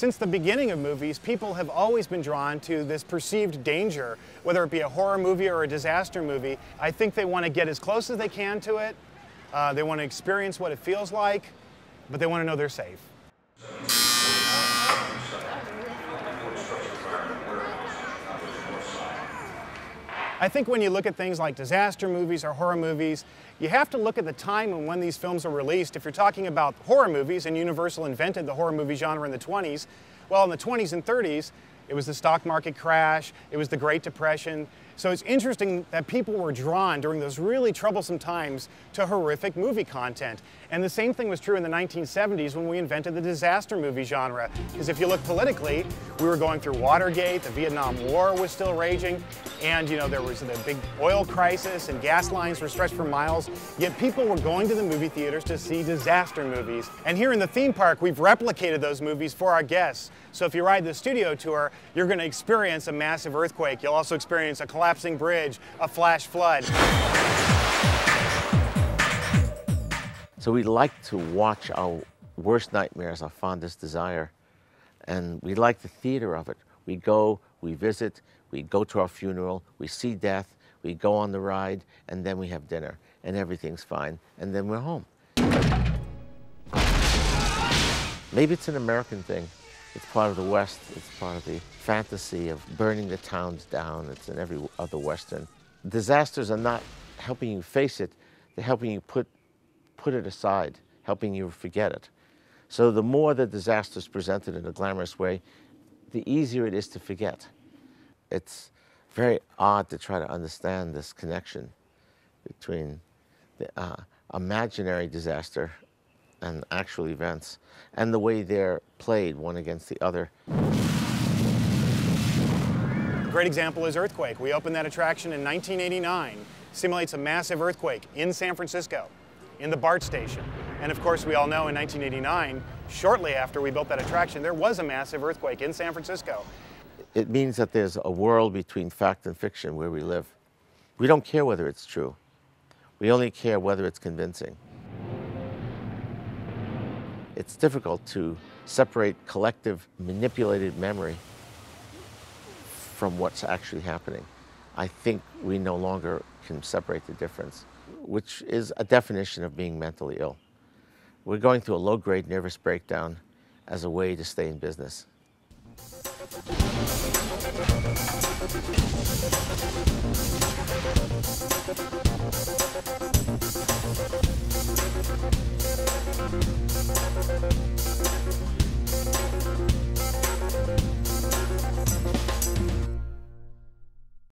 Since the beginning of movies, people have always been drawn to this perceived danger, whether it be a horror movie or a disaster movie. I think they want to get as close as they can to it. They want to experience what it feels like, but they want to know they're safe. I think when you look at things like disaster movies or horror movies, you have to look at the time and when these films were released. If you're talking about horror movies, and Universal invented the horror movie genre in the 20s, well, in the 20s and 30s, it was the stock market crash, it was the Great Depression. So it's interesting that people were drawn during those really troublesome times to horrific movie content. And the same thing was true in the 1970s when we invented the disaster movie genre. Because if you look politically, we were going through Watergate, the Vietnam War was still raging, and there was the big oil crisis and gas lines were stretched for miles, yet people were going to the movie theaters to see disaster movies. And here in the theme park, we've replicated those movies for our guests. So if you ride the studio tour, you're going to experience a massive earthquake. You'll also experience a collapsing bridge, a flash flood. So we like to watch our worst nightmares, our fondest desire, and we like the theater of it. We go, we visit, we go to our funeral, we see death, we go on the ride, and then we have dinner, and everything's fine, and then we're home. Maybe it's an American thing. It's part of the West. It's part of the fantasy of burning the towns down. It's in every other Western. Disasters are not helping you face it. They're helping you put it aside, helping you forget it. So the more the disaster is presented in a glamorous way, the easier it is to forget. It's very odd to try to understand this connection between the imaginary disaster and actual events, and the way they're played one against the other. A great example is Earthquake. We opened that attraction in 1989. Simulates a massive earthquake in San Francisco, in the BART station. And of course, we all know in 1989, shortly after we built that attraction, there was a massive earthquake in San Francisco. It means that there's a world between fact and fiction where we live. We don't care whether it's true. We only care whether it's convincing. It's difficult to separate collective manipulated memory from what's actually happening. I think we no longer can separate the difference, which is a definition of being mentally ill. We're going through a low-grade nervous breakdown as a way to stay in business.